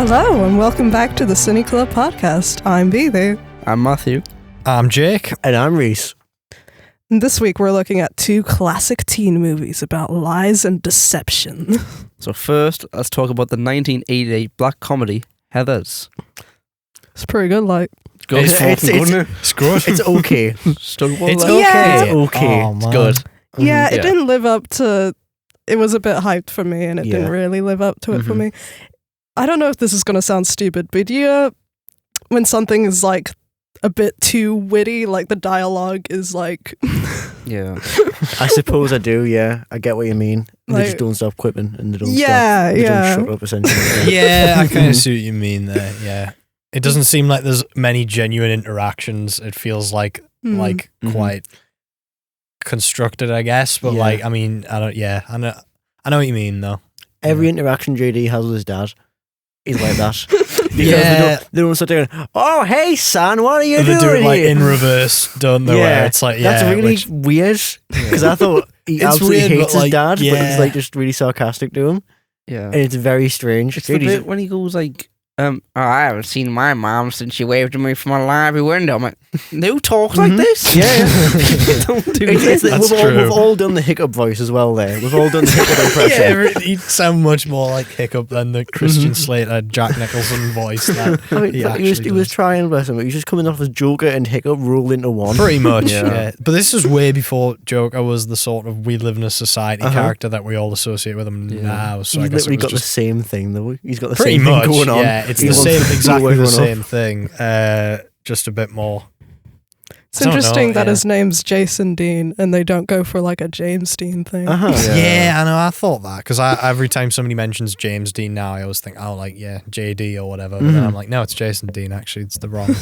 Hello and welcome back to the CineClubb.podcast. I'm Bebe. I'm Matthew. I'm Jake. And I'm Rhys. And this week we're looking at two classic teen movies about lies and deception. So first, let's talk about the 1988 black comedy, Heathers. It's pretty good, like. It's good. It's good. It's okay. It's okay. Yeah. It's okay. Oh, It's man. good. Yeah, it Yeah. didn't live up to... It was a bit hyped for me and it Yeah. didn't really live up to it for Mhm. me. I don't know if this is going to sound stupid, but when something is like a bit too witty, like the dialogue is like... Yeah. I suppose I do, yeah. I get what you mean. They Like- just don't stop quipping and they don't Yeah, stop. They yeah. don't shut up, essentially. Yeah, I kind of see what you mean there. Yeah, it doesn't seem like there's many genuine interactions. It feels like Mhm. quite constructed, I guess. But Yeah. like, I mean, I don't. Yeah, I know what you mean though. Every interaction JD has with his dad, he's like that. Because Yeah. they don't start doing, oh, hey, son, what are you And they doing do it like here? in reverse, don't they? Where it's like, yeah, That's really which- weird. Because I thought he It's absolutely weird, hates but, his dad, but yeah. he's like just really sarcastic to him. Yeah. And it's very strange. It's the JD's bit when he goes like, I haven't seen my mom since she waved at me from a library window. I'm like, no talk like this. Yeah, yeah. Don't do It's this. like, That's we've true. all done the hiccup voice as well there. We've all done the hiccup impression. yeah, he'd sound much more like Hiccup than the Christian Slater, Jack Nicholson voice that I mean, he but he was actually does. trying, bless him. He was just coming off as Joker and Hiccup rolled into one. Pretty much, Yeah. yeah. But this was way before Joker was the sort of we live in a society character that we all associate with him Yeah. now. So I He's guess it literally was got the just same thing, though. He's got the pretty same much thing going on. Yeah, it's He the wants same, to exactly blow the everyone same thing. Just a bit more. It's I don't interesting know, that yeah. his name's Jason Dean and they don't go for like a James Dean thing. Uh-huh. Yeah, I know. I thought that because every time somebody mentions James Dean now, I always think, oh, like JD or whatever. But then I'm like, no, it's Jason Dean. Actually, it's the wrong.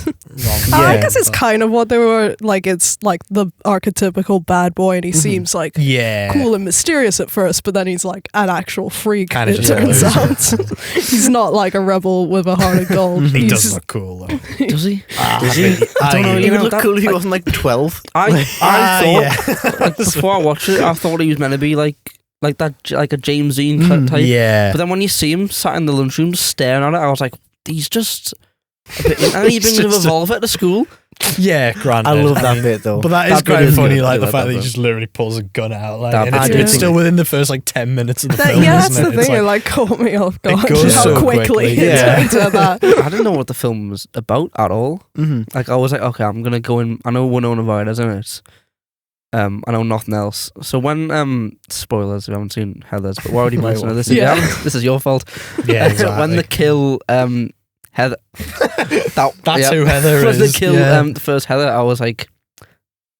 I Yeah, guess it's but- kind of what they were like. It's like the archetypical bad boy, and he seems like yeah. cool and mysterious at first, but then he's like an actual freak. Kinda It just turns loses. out he's not like a rebel with a heart of gold. He He's- does look cool though. Does he? Does he? I don't know, He you would know, look that- cool if he like- wasn't like 12. I thought yeah. like, before I watched it, I thought he was meant to be like that, like a James Dean type. Yeah. But then when you see him sat in the lunchroom just staring at it, I was like, he's just a bit. And he He's brings a just revolver to school. Yeah, granted. I love that mean, bit, though. But that is That bit quite is funny, good. like I the like fact that that he bit. just literally pulls a gun out. Like, That and bit it's is still good. within the first like 10 minutes of the That- film. yeah, that's isn't the it? It's thing. It like, like caught me off guard. goes how so quickly quickly, it yeah. turned to that. I didn't know what the film was about at all. Mhm. Like I was like, okay, I'm gonna go in. I know Winona Ryder's in it. I know nothing else. So when spoilers, if you haven't seen Heathers, but why would you mention it? This is Yeah. this is your fault. yeah, exactly. When they kill Heather, That's who Heather when is. they kill yeah. the first Heather, I was like,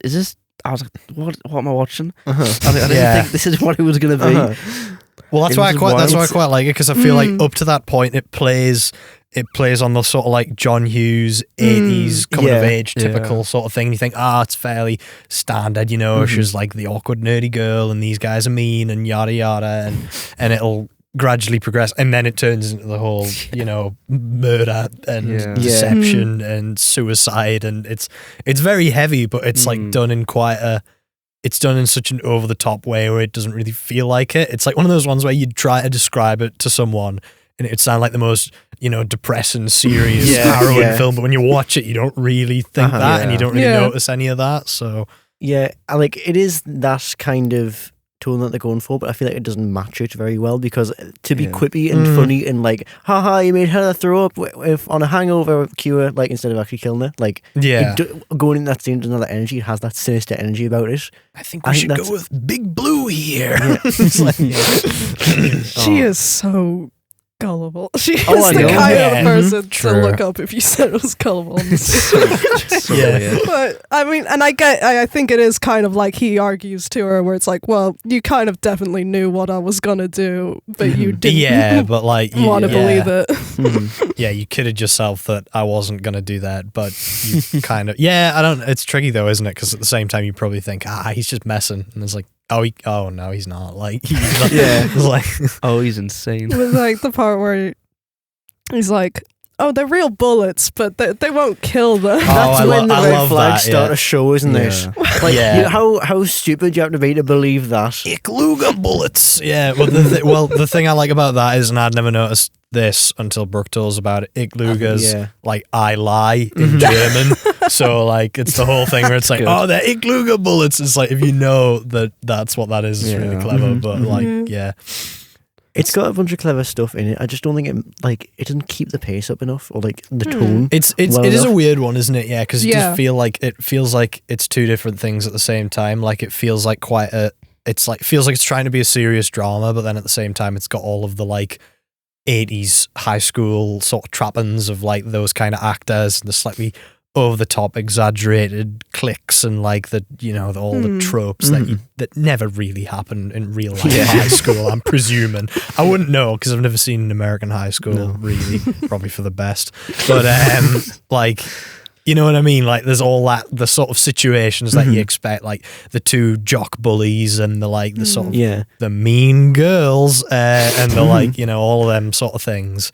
is this? I was like, what am I watching? Uh-huh. I didn't Yeah. think this is what it was gonna be. Uh-huh. Well, that's It why I was quite. That's why I wild. quite like it because I feel like Mm. up to that point it plays on the sort of like John Hughes 80s coming of Yeah. age typical Yeah. sort of thing. You think, it's fairly standard, you know. She's like the awkward nerdy girl, and these guys are mean, and yada yada, and it'll gradually progress, and then it turns into the whole, you know, murder and Yeah. deception and suicide, and it's very heavy, but it's like done in quite a. It's done in such an over the top way where it doesn't really feel like it. It's like one of those ones where you'd try to describe it to someone and it'd sound like the most, you know, depressing, serious, Yeah, harrowing yeah. film. But when you watch it, you don't really think that, and you Yeah. don't really Yeah. notice any of that. So Yeah, I like it is that kind of tone that they're going for, but I feel like it doesn't match it very well because to be Yeah. quippy and funny and like, haha, you made her throw up if on a hangover cure, like instead of actually killing her, like yeah, going in that scene doesn't have that energy. It has that sinister energy about it. I think I we think should that's- go with Big Blue here. Yeah. It's like, She is so gullible. She is Oh, I the know. kind Yeah. of person True. to look up if you said it was gullible. So Yeah. weird. But I mean, and I think it is kind of like he argues to her, where it's like, well, you kind of definitely knew what I was gonna do, but you didn't yeah, but like, want to yeah. believe it. Mhm. Yeah, you kidded yourself that I wasn't going to do that, but you kind of, yeah, I don't, it's tricky though, isn't it? Because at the same time, you probably think, he's just messing. And it's like, oh no, he's not. Like, he's not. Yeah. It's like, Oh, he's insane. With like the part where he's like, oh, they're real bullets, but they won't kill them. That's I when the I red love flags that, start yeah. to show, isn't it? Like, Yeah. you know, how stupid you have to be to believe that. Ikluga bullets. Yeah, well, the thing I like about that is, and I'd never noticed this until Brooke told us about it. Ich Luger's Yeah. like I lie in German. So like it's the whole thing where it's like, Good. oh, they're Ich Luger bullets. It's like if you know that that's what that is, it's really Yeah. clever. But like, yeah. It's got a bunch of clever stuff in it. I just don't think it doesn't keep the pace up enough, or like the tone. It is enough. a weird one, isn't it? Yeah, because it Yeah. does feel like it's two different things at the same time. Like it feels like feels like it's trying to be a serious drama, but then at the same time it's got all of the like 80s high school sort of trappings of like those kind of actors and the slightly over the top exaggerated cliques and like the all the tropes that never really happen in real life high school. I'm presuming. I wouldn't know because I've never seen an American high school really. Probably for the best. But like, you know what I mean? Like there's all that, the sort of situations that you expect, like the two jock bullies and the like the sort of the mean girls and the like, all of them sort of things.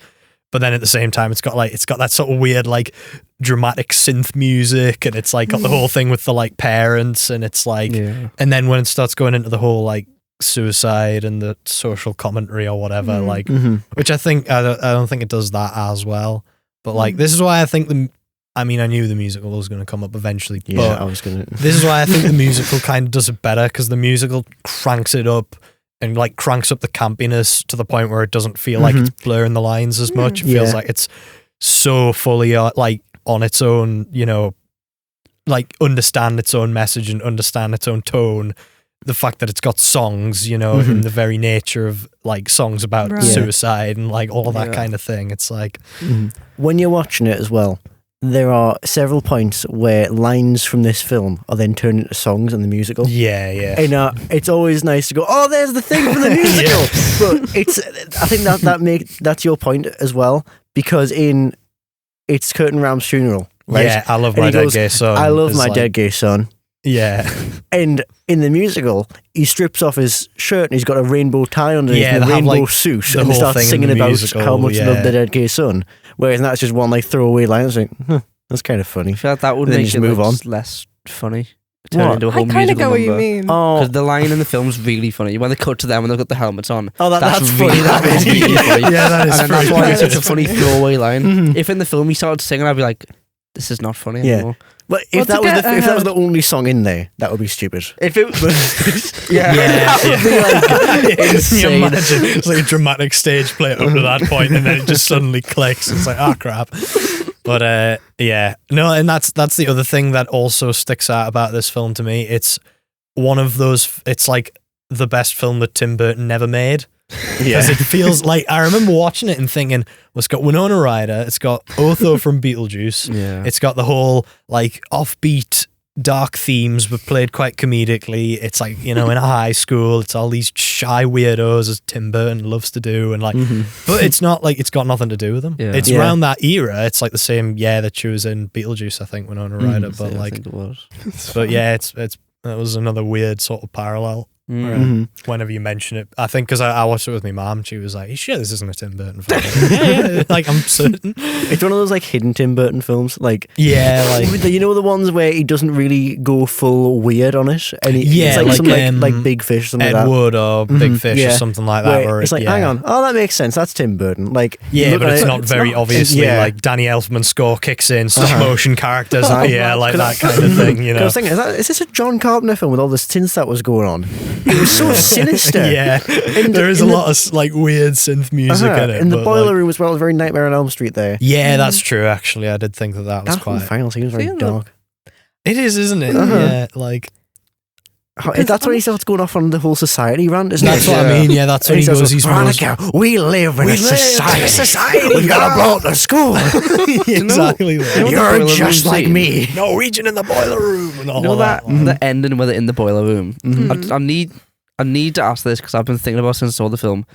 But then at the same time, it's got that sort of weird, like dramatic synth music, and it's like got the whole thing with the like parents, and it's like, and then when it starts going into the whole like suicide and the social commentary or whatever, like, which I don't think it does that as well. But like, this is why I think I knew the musical was going to come up eventually. Yeah, but I was gonna. This is why I think the musical kind of does it better, because the musical cranks it up. And like cranks up the campiness to the point where it doesn't feel like it's blurring the lines as much. It feels like it's so fully like on its own, like understand its own message and understand its own tone. The fact that it's got songs, in the very nature of like songs about suicide and like all of that kind of thing. It's like when you're watching it as well, there are several points where lines from this film are then turned into songs in the musical. Yeah. And it's always nice to go, oh, there's the thing from the musical. But I think that's your point as well, because in It's Curtin Ram's funeral, right? Yeah, I love my dead gay son. I love my dead gay son. Yeah. And in the musical, he strips off his shirt and he's got a rainbow tie underneath and a rainbow suit, and he starts singing about how much he loved the dead gay son. Whereas that's just one like throwaway line. It's like, that's kind of funny. I feel like that would And then make just it move on. less funny. Turn into a whole I kind of musical get what you number. mean. Oh, Because the line in the film's really funny. When they cut to them and they've got the helmets on. Oh, that's really, funny. That is really funny. Yeah, that is And that's pretty why it's funny. such a funny throwaway line. If in the film he started singing, I'd be like, this is not funny anymore. but Well, if that to was get if that was the only song in there, that would be stupid. If it was... That would be like Can you insane. imagine? It's like a dramatic stage play up to that point, and then it just suddenly clicks. It's like, oh crap. But no, and that's the other thing that also sticks out about this film to me. It's one of those. It's like the best film that Tim Burton never made. Because it feels like, I remember watching it and thinking, well, it's got Winona Ryder, it's got Otho from Beetlejuice, it's got the whole like offbeat dark themes but played quite comedically. It's like, in a high school, it's all these shy weirdos as Tim Burton loves to do, and like but it's not like it's got nothing to do with them. It's around that era. It's like the same year that she was in Beetlejuice, I think, Winona Ryder. But like, I think it was. but yeah, it's that was another weird sort of parallel. Whenever you mention it, I think because I watched it with my mom, she was like, "You sure this isn't a Tim Burton film?" yeah, like I'm certain. It's one of those like hidden Tim Burton films, like the ones where he doesn't really go full weird on it, and it's like something like Big Fish, something Ed like that. Wood or Big Fish or something like that. Where it's like, hang on, oh, that makes sense. That's Tim Burton. Like, but it's not very obviously like Danny Elfman's score kicks in, stop motion characters appear, like that kind of thing. I was thinking, is this a John Carpenter film with all the synth that was going on? It was so sinister. There is a lot of like weird synth music in it. In the boiler room as well, very Nightmare on Elm Street there. Yeah, that's true. Actually, I did think that was quite. The final scene was very dark. It is, isn't it? Yeah, like. That's when he starts going off on the whole society rant, isn't it? That's what I mean. Yeah, that's when he goes. Veronica, we live in a society. We gotta blow up the school. Exactly. You're just like me. Norwegian in the boiler room and all that. The ending with it in the boiler room. I need to ask this because I've been thinking about it since I saw the film.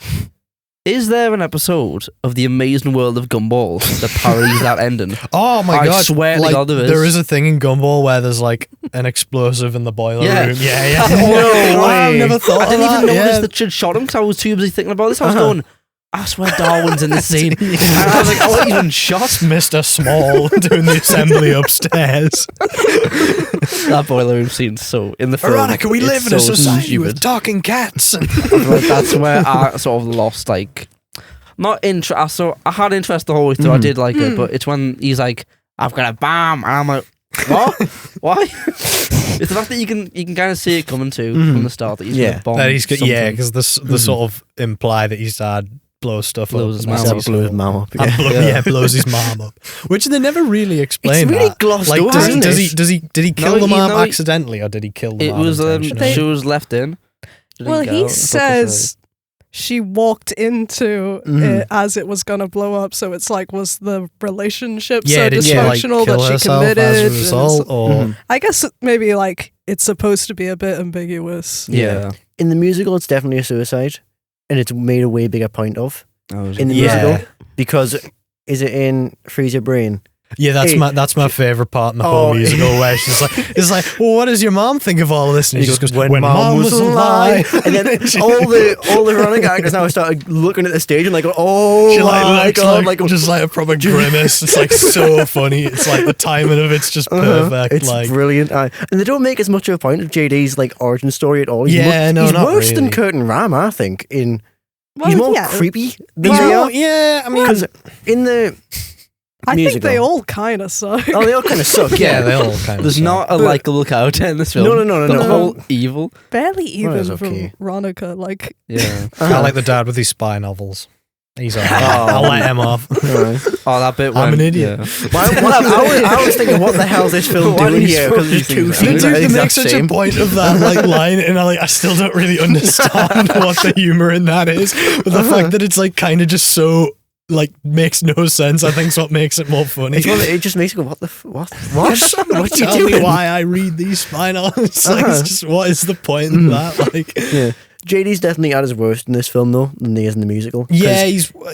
Is there an episode of The Amazing World of Gumball that parodies that ending? Oh my god! I swear to God there is. There is a thing in Gumball where there's like an explosive in the boiler room. Yeah. No way. I've never thought. I didn't of even that. notice that she'd shot him because I was too busy thinking about this. I was going, I swear Darwin's in this scene. And I was like, I wasn't even shot. Mr. Small doing the assembly upstairs. That boiler room scene's so in the film. Veronica, we live in a society stupid. with talking cats. I feel like that's where I sort of lost like not interest. So I had interest the whole way through. I did like it, but it's when he's like, "I've got a bomb," and I'm like, "What? Why?" It's the fact that you can kind of see it coming to from the start that he's going to bomb. That he's because the sort of imply that he's blows stuff blows up. His mom up. Blows his mom up. Blows his mom up. Which they never really explain. It's really glossed over. Did he kill the mom accidentally, or did he kill the mom? It was she was left in. Well, he says she walked into it as it was gonna blow up, so it's like, was the relationship so dysfunctional that she committed as a result, or I guess maybe like it's supposed to be a bit ambiguous. Yeah. In the musical, it's definitely a suicide, and it's made a way bigger point of in the Yeah. musical, because is it in Freeze Your Brain? Yeah, that's my favourite part in the whole musical, where she's like, it's like, well, what does your mom think of all of this? And he just goes, when mom was alive. And then all the Veronica actors now started looking at the stage and like, oh she my god, like just like a proper grimace. It's like so funny. It's like the timing of it's just perfect. It's like brilliant. And they don't make as much of a point of JD's like origin story at all. He's not worse than really. Curtin Ram, I think. He's Well, more yeah. creepy than they are. yeah, I mean, Because in the I think musical. they all kind of suck. Oh, they all kind of suck. yeah, they all kind of. There's not a likable character in this film. No. They're all evil. Barely even it's from okay. Veronica. Like, Yeah. I like the dad with his spy novels. He's alright. I'll let him off. Right. That bit. I'm an idiot. I was thinking, what the hell is this film Why doing do you here? smoke Because there's these two things? scenes that are They the make exact such same. a point of that like line, and I still don't really understand what the humor in that is. But the fact that it's like kind of just so like makes no sense, I think, is what makes it more funny. It just makes you go, what? What are you Tell doing? me why I read these spinal. It's like, it's just, what is the point in that? Like, Yeah. JD's definitely at his worst in this film though than he is in the musical. 'Cause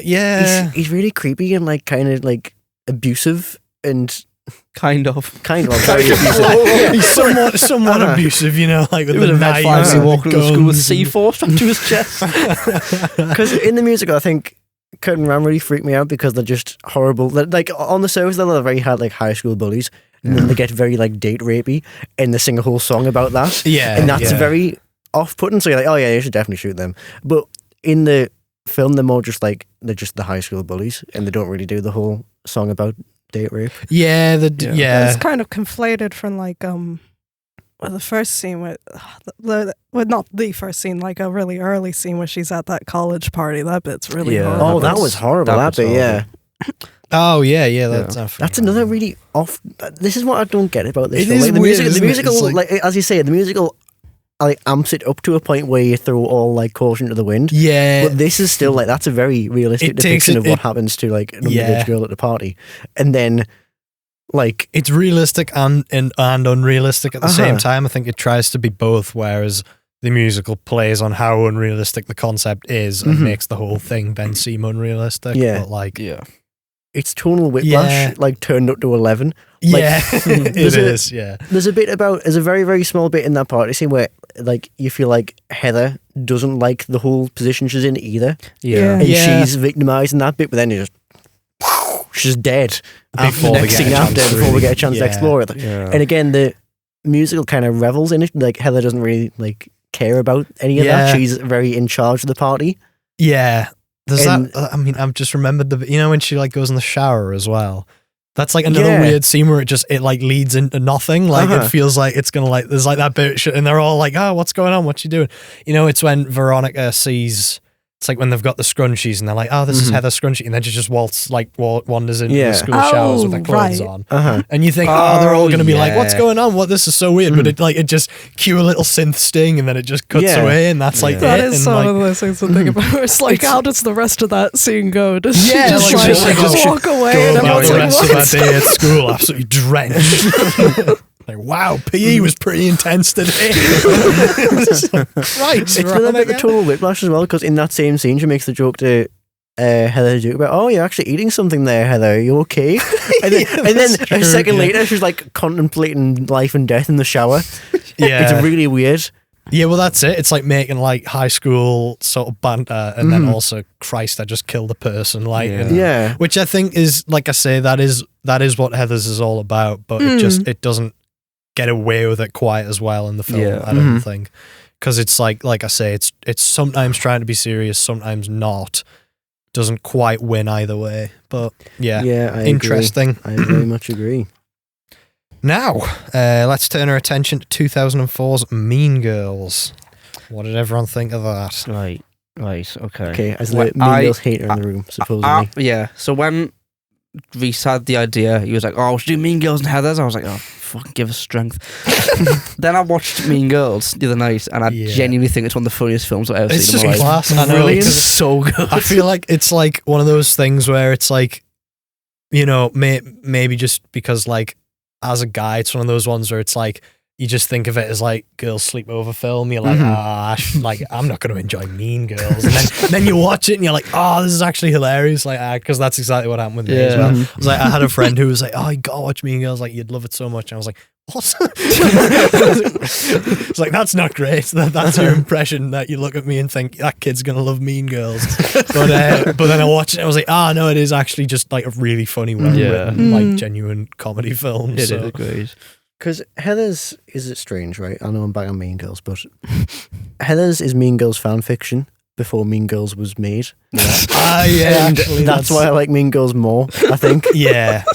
yeah, he's really creepy and like kind of like abusive and Kind of. very abusive. he's somewhat abusive, you know, like with It was the a red flag knives to and walk the into school with guns and- C4 strapped to his chest. Because in the musical, I think Curtin Ram really freaked me out because they're just horrible. Like on the surface, they're very hard, like high school bullies, and then they get very like date rapey, and they sing a whole song about that. Yeah, and that's yeah. very off-putting. So you're like, oh yeah, you should definitely shoot them. But in the film, they're more just like they're just the high school bullies, and they don't really do the whole song about date rape. Yeah, it's kind of conflated from like the first scene with not the first scene, like a really early scene where she's at that college party. That bit's really horrible. Oh, that was horrible. That bit, yeah. Oh yeah, that's another really off. This is what I don't get about this It film. is Like, the weird, music, isn't the it? musical, It's like as you say, the musical like amps it up to a point where you throw all like caution to the wind. Yeah, But this is still like that's a very realistic It takes depiction it- of what it- happens to like an Yeah. underage girl at the party, and then like it's realistic and unrealistic at the same time. I think it tries to be both, whereas the musical plays on how unrealistic the concept is and makes the whole thing then seem unrealistic. Yeah. But like, it's tonal whiplash, like turned up to 11. Like, yeah, it there's is. Yeah, There's a very, very small bit in that party scene where like you feel like Heather doesn't like the whole position she's in either. Yeah. And she's victimised in that bit, but then she's dead Before we get a chance to before we really- get a chance to yeah. explore it. And again, the musical kind of revels in it. Like Heather doesn't really like care about any of that. Yeah. She's very in charge of the party. yeah. There's And- that. I mean, I've just remembered when she like goes in the shower as well. That's like another Yeah. weird scene where it like leads into nothing. Like it feels like it's gonna like there's like that bit, and they're all like, "Oh, what's going on? What's she doing?" You know, it's when Veronica sees. It's like when they've got the scrunchies and they're like, "Oh, this is Heather's scrunchie," and then she just wanders into the school showers with her clothes on, and you think, "Oh, they're all going to be like, what's going on? What? This is so weird." But it just cue a little synth sting, and then it just cuts away, and that's like that it. is and one like, of those things to think about. It's like, how does the rest of that scene go? Does she Yeah, just like, like, just walk away go and about everyone's the like, rest of what? that day at school absolutely drenched. Like, wow, PE was pretty intense today. Right, It's another bit of total whiplash as well, because in that same scene she makes the joke to Heather joke about, "Oh, you're actually eating something there, Heather. Are you okay?" And then a second later she's like contemplating life and death in the shower. Yeah, It's really weird. Yeah, well, that's it. It's like making like high school sort of banter, and then also, Christ, I just killed a person. Like, Yeah. which I think is, like I say, that is what Heather's is all about. But it doesn't get away with it quite as well in the film. Yeah. I don't think, because it's like I say, it's sometimes trying to be serious, sometimes not. doesn't quite win either way. But yeah, I interesting. Agree. I very much agree. Now, let's turn our attention to 2004's Mean Girls. What did everyone think of that? Right, okay. Okay, as the Mean Girls hater in the room, supposedly. Yeah, so when Rhys had the idea, he was like, oh, we should do Mean Girls and Heathers. I was like, oh, fucking give us strength. Then I watched Mean Girls the other night, and I genuinely think it's one of the funniest films I've ever seen. It's just in my class. life. I know, It's so good. I feel like it's like one of those things where it's like, you know, maybe just because like as a guy, it's one of those ones where it's like you just think of it as like girls sleepover film. You're like, like I'm not going to enjoy Mean Girls, and then you watch it and you're like, oh, this is actually hilarious, like because that's exactly what happened with me as well. I was like, I had a friend who was like, oh, you gotta watch Mean Girls, like you'd love it so much, and I was like, what? It's like, that's not great. That's your impression, that you look at me and think that kid's gonna love Mean Girls. But then I watched it and I was like, no, it is actually just like a really funny, well-written, like genuine comedy film. It is great. Because Heathers is strange, right? I know I'm back on Mean Girls, but Heathers is Mean Girls fan fiction before Mean Girls was made. Actually, that's why I like Mean Girls more, I think. Yeah,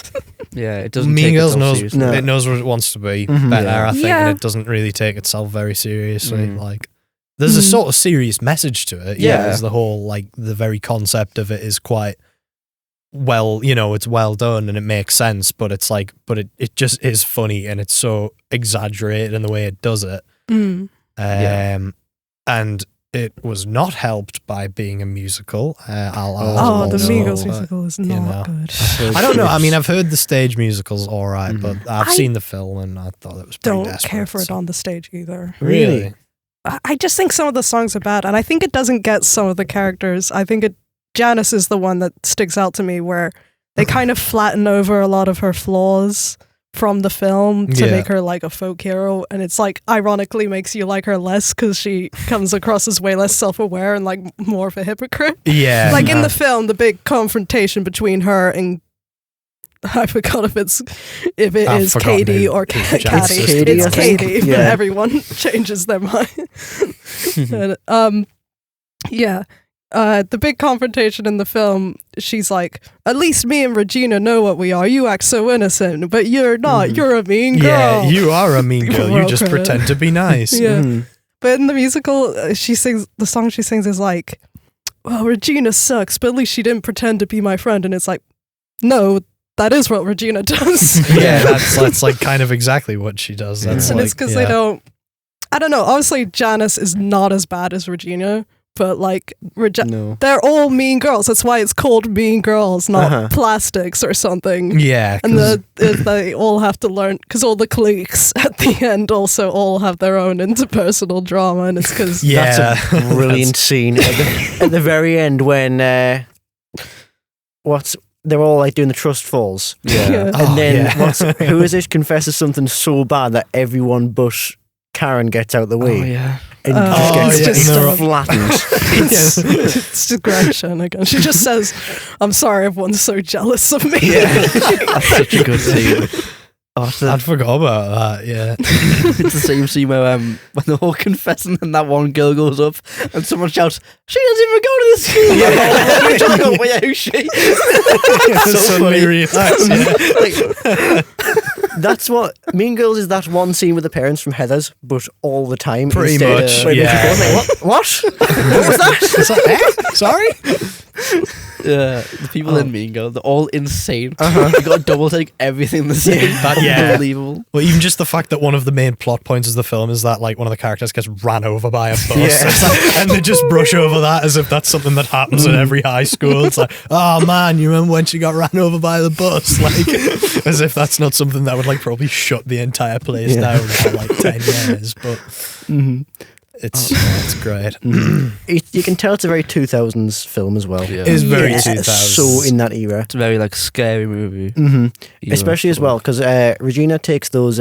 it doesn't. Mean Girls knows it knows what it wants to be better, I think, and it doesn't really take itself very seriously. Like, there's a sort of serious message to it. There's the whole, like, the very concept of it is quite well, you know, it's well done and it makes sense, but it's like, it just is funny, and it's so exaggerated in the way it does it. And it was not helped by being a musical. The Mean Girls musical is not good. I don't know. I mean, I've heard the stage musical's all right, but I've seen the film and I thought it was pretty desperate. Don't care for it on the stage either. Really? I just think some of the songs are bad, and I think it doesn't get some of the characters. I think Janice is the one that sticks out to me, where they kind of flatten over a lot of her flaws from the film to make her like a folk hero, and it's like ironically makes you like her less because she comes across as way less self-aware and like more of a hypocrite. Like in the film, the big confrontation between her and I forgot if it is Katie or Caddy. It's Katie, but everyone changes their mind. And, the big confrontation in the film, she's like, at least me and Regina know what we are. You act so innocent, but you're not. You're a mean girl. Yeah, you are a mean girl. You just pretend to be nice. But in the musical, she sings, the song she sings is like, well, Regina sucks, but at least she didn't pretend to be my friend. And it's like, no, that is what Regina does. That's like kind of exactly what she does. And it's because they don't, I don't know, obviously Janice is not as bad as Regina, but like they're all mean girls. That's why it's called Mean Girls, not Plastics or something. And they all have to learn, because all the cliques at the end also all have their own interpersonal drama, and it's because that's a brilliant scene at the very end when they're all like doing the trust falls, and then who is it confesses something so bad that everyone but Karen gets out the way. And just gets flattened. It's digression again. She just says, I'm sorry everyone's so jealous of me. That's such a good scene. I'd forgot about that, It's the same scene where when they're all confessing and that one girl goes up and someone shouts, she doesn't even go to this school. You're just like, oh, yeah, who's she? So funny. That's what Mean Girls is, that one scene with the parents from Heathers, but all the time. Pretty much, Like, what? What was that? Sorry? The people in Mean Girls, they're all insane. They got to double take everything they say. That's unbelievable. Well, even just the fact that one of the main plot points of the film is that like one of the characters gets ran over by a bus, and they just brush over that as if that's something that happens in every high school. It's like, oh man, you remember when she got ran over by the bus? Like, as if that's not something that would like probably shut the entire place down for like 10 years. But it's great. You can tell it's a very 2000s film as well. It is very 2000s. So in that era. It's a very like scary movie. Especially as well, because Regina takes those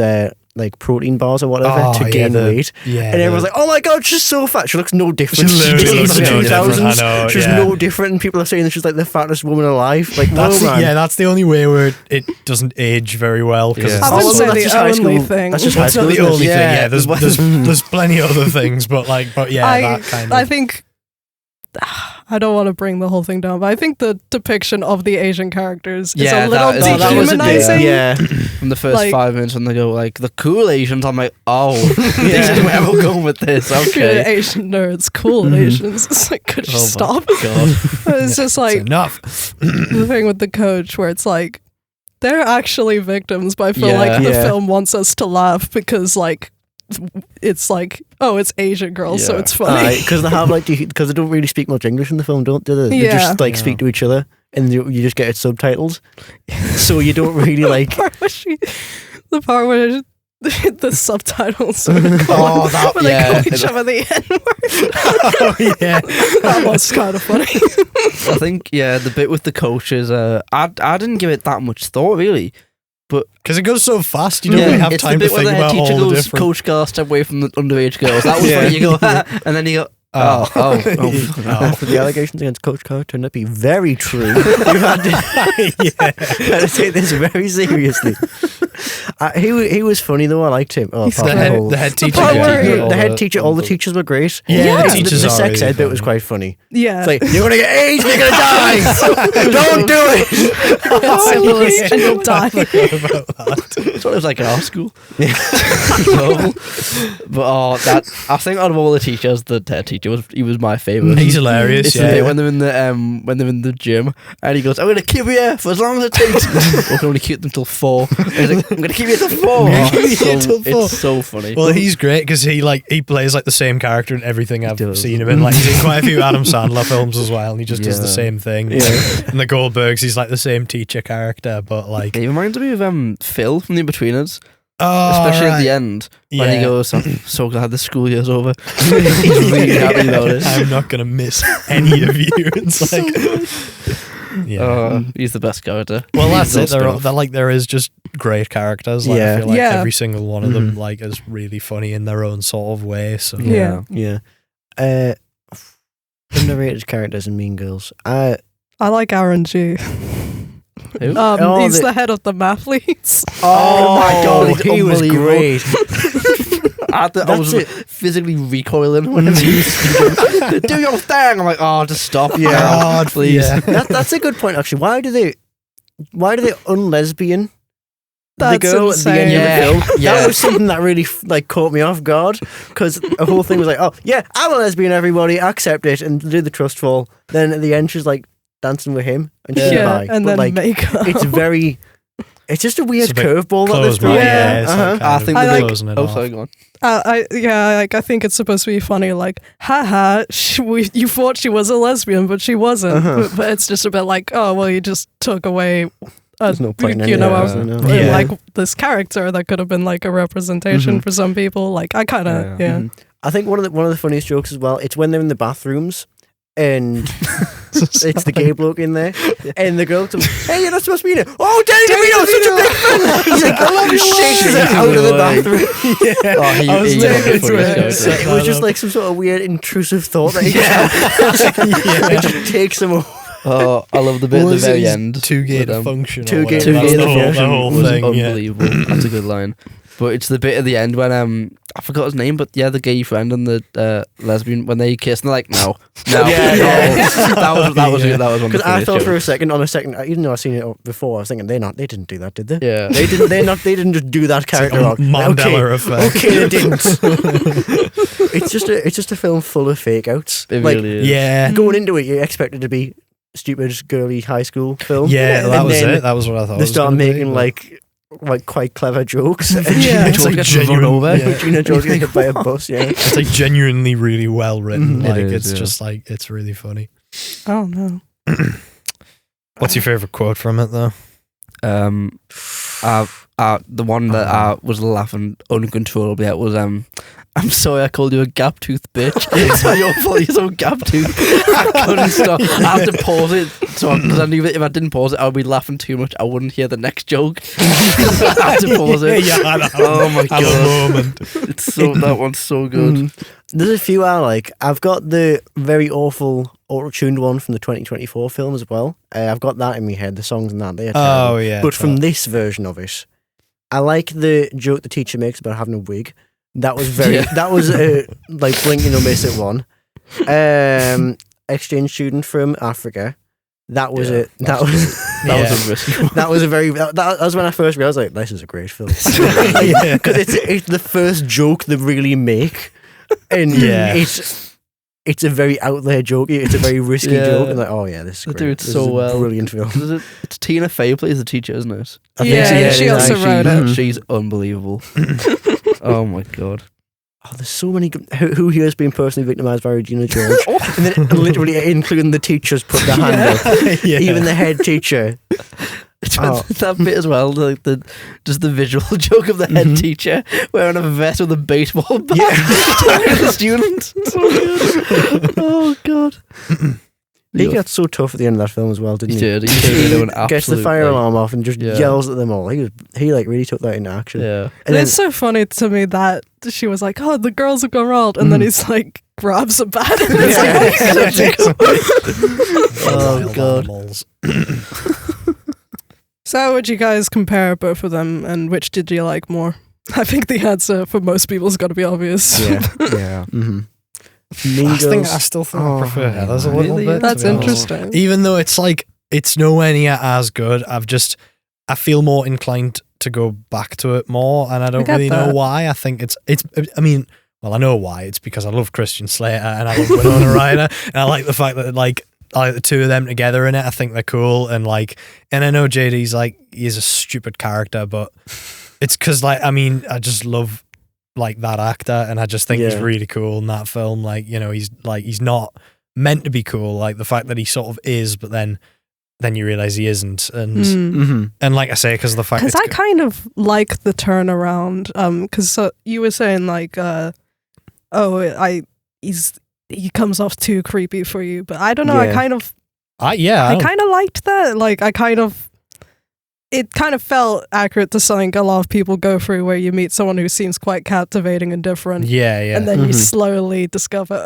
like protein bars or whatever to gain weight. And everyone's like, oh my god, she's so fat. She looks no different. She looks no different. She's no different, and people are saying that she's like the fattest woman alive. Like, that's the only way where it doesn't age very well. I wouldn't say the only thing. That's just high school. Not the only thing. Yeah, there's plenty of other things, but that kind of. I think I don't want to bring the whole thing down, but I think the depiction of the Asian characters is Yeah, a little that was a bit- dehumanizing. Yeah. From the first Like- 5 minutes when they go like the cool Asians, I'm like, oh, this is where we're going with this. Good Okay. Asian nerds, cool Asians. It's like, could you Oh my stop? God. It's just It's like enough. the thing with the coach where it's like they're actually victims, but I feel Yeah. like the Yeah. film wants us to laugh because like it's like, oh, it's Asian girls, so Yeah. it's funny. Because they have because they don't really speak much English in the film, don't they? They Yeah. just like speak to each other, and you just get it subtitled. So you don't really like. The part where the subtitles Oh, that- when they yeah. call each other the N-word. Oh yeah. That was kind of funny. I think the bit with the coaches. I didn't give it that much thought really. Because it goes so fast, you don't really have it's time the to bit where think the head about teacher all the goes, different. Coach girl, step away from the underage girls. That was Yeah. where you go, and then you go, oh. The allegations against Coach Carr turned out to be very true. You had to, had to take this very seriously. He was funny though. I liked him. Oh, He's apart from the whole- The head teacher. part where he- the head teacher. All the teachers were great. Yeah, the teachers the are sex really ed bit was funny. quite funny. Yeah. It's like, you're gonna get AIDS, you're gonna die. Don't do it. Oh, Lewis, and you'll die. It's what it was like in our school. No. But I think out of all the teachers, the head teacher was my favourite. He's hilarious. It's the Yeah. bit when they're in the gym and he goes, I'm gonna keep you here for as long as it takes. I can only keep them till 4. And he's like, I'm gonna keep you till 4. I'm gonna keep you till 4. It's so funny. Well, he's great because he plays like the same character in everything I've does. seen him in. Like he's in quite a few Adam Sandler films as well, and he just does the Yeah. same thing. Yeah. And the Goldbergs, he's like the same teacher character, but like He reminds me of Phil from The Inbetweeners, oh, especially at right. the end when Yeah. he goes, I'm so glad the school year's over. He's really happy about it. I'm not gonna miss any of you. It's like, yeah. He's the best character. Well, that's He's it. no They're spin-off. like there is just great characters. Like, Yeah. I feel like Yeah. every single one of them like is really funny in their own sort of way. So Yeah. Yeah. Underrated characters in Mean Girls. I like Aaron G. Who? Oh, He's the- the head of the math leads. Oh my god, he's he was unbelievable. great. I was That's it. physically recoiling whenever he was speaking. Do your thing. I'm like, oh, just stop. Yeah. God, please. Yeah. That's a good point actually. Why do they unlesbian the That's girl at the end insane. of the film? Yeah. That was something that really caught me off guard because the whole thing was like, oh yeah, I'm a lesbian, everybody accept it and do the trust fall. Then at the end she's like dancing with him and she's Yeah, bi. and But, then like, makeup. it's just a weird It's a bit curveball that close they've my thrown. Yeah. it's Uh-huh. like I think I the like- big. closing it Oh, off. sorry, go on. I think it's supposed to be funny, like, haha, you thought she was a lesbian, but she wasn't. Uh-huh. But it's just a bit like, oh, well, you just took away, There's no point in you any know, of that, no. Yeah. like this character that could have been like a representation Mhm. for some people. Like, I kind of, Yeah. yeah. I think one of the funniest jokes as well. It's when they're in the bathrooms and it's the gay bloke in there, and the girl comes, "Hey, you're not supposed to be in it." Oh, Danny DeVito, such a big fan. He's like, "I love you." Shakes her out of the bathroom. Oh, I was he's thinking the it's funniest weird. character. It was just like some sort of weird intrusive thought that he Yeah. it just takes him over. Oh, I love the bit at the Was it very he's end. Too gay with, to function. too or gay whatever. to That's function. the whole was thing. Yeah. unbelievable. That's a good line. But it's the bit at the end when I forgot his name, but yeah, the gay friend and the lesbian when they kiss and they're like, no, Yeah, no. yeah. That was one of the Because I funniest thought for a jokes. second, even though I've seen it before, I was thinking they didn't do that, did they? Yeah. They didn't just do that character Like a wrong. Mandela effect. Okay, they didn't. It's just a film full of fake outs. It Like, really is. Yeah. going into it, you expect it to be stupid, girly high school film. Yeah, that And was then it. That was what I thought. They it was start gonna be, making but- like quite clever jokes. And Yeah. It's like Gets run genuine. over. Yeah. Gina George gets hit by a bus. Yeah. It's like genuinely really well written. Mhm. Like It is, it's yeah. just like it's really funny. I don't know. What's your favorite quote from it though? The one that I was laughing uncontrollably at was I'm sorry I called you a gap tooth bitch. It's not your fault you're so gap tooth. I couldn't stop. I had to pause it because I knew that if I didn't pause it I would be laughing too much. I wouldn't hear the next joke. I had to pause it. Yeah, Oh my have god. a moment. It's so that one's so good. Mhm. There's a few I like. I've got the very awful auto-tuned one from the 2024 film as well. I've got that in my head. The songs and that they are terrible. Oh yeah. But from this version of it, I like the joke the teacher makes about having a wig. That was very. Yeah. That was like blink and you'll miss it one. exchange student from Africa. That was it. That was a risky one. That was when I first realized, like, this is a great film. Because it's the first joke they really make, and it's a very out there joke. It's a very risky joke, and like, oh yeah, this is great. They do it so well. Brilliant film. It's Tina Fey plays the teacher, isn't it? She also wrote it. She's unbelievable. Oh my god. Oh, there's so many. Who here has been personally victimised by Regina George? And then literally, including the teachers, put their hand up. Even the head teacher. That bit as well, like just the visual joke of the head teacher wearing a vest with a baseball bat to the student. Oh god. He got so tough at the end of that film as well, didn't he? He did. He gets the fire alarm off and just yells at them all. He like really took that into action. Yeah. And it's so funny to me that she was like, "Oh, the girls have gone wild," and then he's like grabs a bat. And it's oh god. So how would you guys compare both of them, and which did you like more? I think the answer for most people has got to be obvious. Yeah. Mm-hmm. I still think I prefer Heather's a little bit. That's interesting. Even though it's like, it's nowhere near as good, I feel more inclined to go back to it more, and I don't really know why. I think I mean, well, I know why. It's because I love Christian Slater and I love Winona Ryder, and I like the fact that like the two of them together in it. I think they're cool, and I know JD's like, he's a stupid character, but it's because like, I mean, I just love like that actor, and I just think he's really cool in that film. Like, you know, he's not meant to be cool, like the fact that he sort of is, but then you realize he isn't, and and like I say, because of the fact, because I kind of like the turnaround, because you were saying like he comes off too creepy for you, but I don't know, I kind of liked that. Like it kind of felt accurate to something a lot of people go through, where you meet someone who seems quite captivating and different. And then you slowly discover,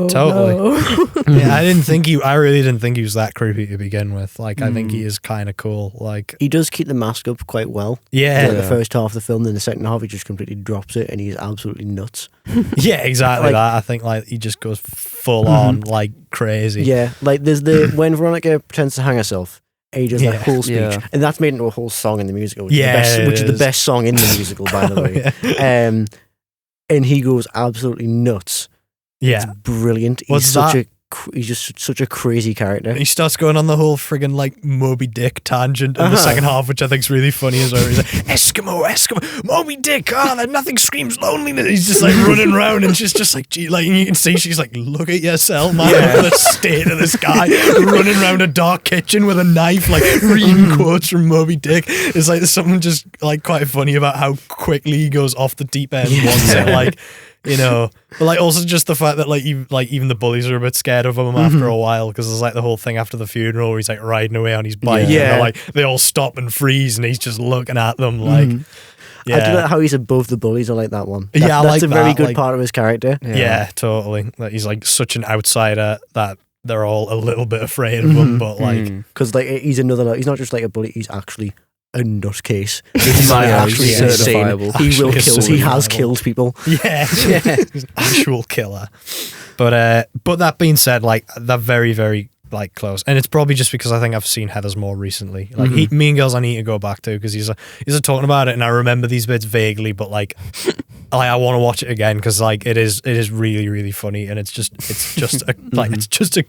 totally. No. I really didn't think he was that creepy to begin with. Like, I think he is kind of cool. Like, he does keep the mask up quite well. The first half of the film, then the second half he just completely drops it, and he's absolutely nuts. Yeah, exactly. That I think like he just goes full on like crazy. Yeah, like there's when Veronica pretends to hang herself. He does that whole speech, and that's made into a whole song in the musical, which is the best song in the musical, by the way. And he goes absolutely nuts. Yeah, it's brilliant. He's just such a crazy character. He starts going on the whole friggin' like Moby Dick tangent in the second half, which I think is really funny as well. He's like, Eskimo, Moby Dick, nothing screams loneliness. He's just like running around, and she's just like, gee, like, and you can see she's like, look at yourself, man. Look at the state of this guy running around a dark kitchen with a knife, like reading quotes from Moby Dick. It's like, there's something just like quite funny about how quickly he goes off the deep end once it like, you know, but like also just the fact that like even the bullies are a bit scared of him after a while, because there's like the whole thing after the funeral where he's like riding away on his bike, and they all stop and freeze, and he's just looking at them like. I do like how he's above the bullies. I like that one. That's a very good part of his character. Yeah, totally. That he's like such an outsider that they're all a little bit afraid of him, but like, because like he's not just like a bully. He's actually a nutcase. This man actually certifiable. He will kill. He has killed people. Yeah. He's an actual killer. But that being said, like, they're very, very like close, and it's probably just because I think I've seen Heather's more recently. Like Mean Girls, I need to go back to, because he's talking about it, and I remember these bits vaguely, but like I want to watch it again, because like it is really, really funny, and it's just a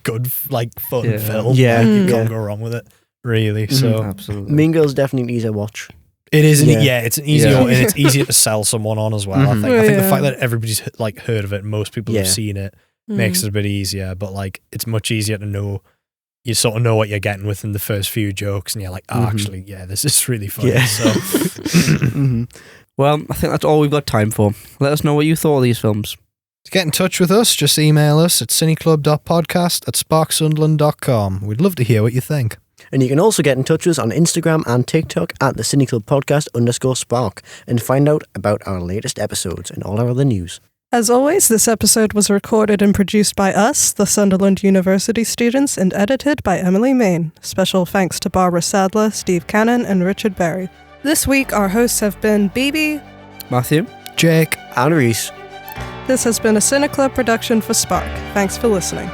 good like fun film. Yeah, you can't go wrong with it. Really, so absolutely. Mean Girls definitely needs a watch. It is, it's an easier and it's easier to sell someone on as well. I think the fact that everybody's like heard of it, most people have seen it, makes it a bit easier. But like, it's much easier to know. You sort of know what you're getting within the first few jokes, and you're like, actually, this is really funny. Yeah. So, well, I think that's all we've got time for. Let us know what you thought of these films. To get in touch with us, just email us at CineClub.podcast @sparksunderland.com. We'd love to hear what you think. And you can also get in touch with us on Instagram and TikTok at the CineClubPodcast _Spark, and find out about our latest episodes and all our other news. As always, this episode was recorded and produced by us, the Sunderland University students, and edited by Emily Main. Special thanks to Barbara Sadler, Steve Cannon, and Richard Berry. This week, our hosts have been Bebe, Matthew, Jake, and Rhys. This has been a CineClub production for Spark. Thanks for listening.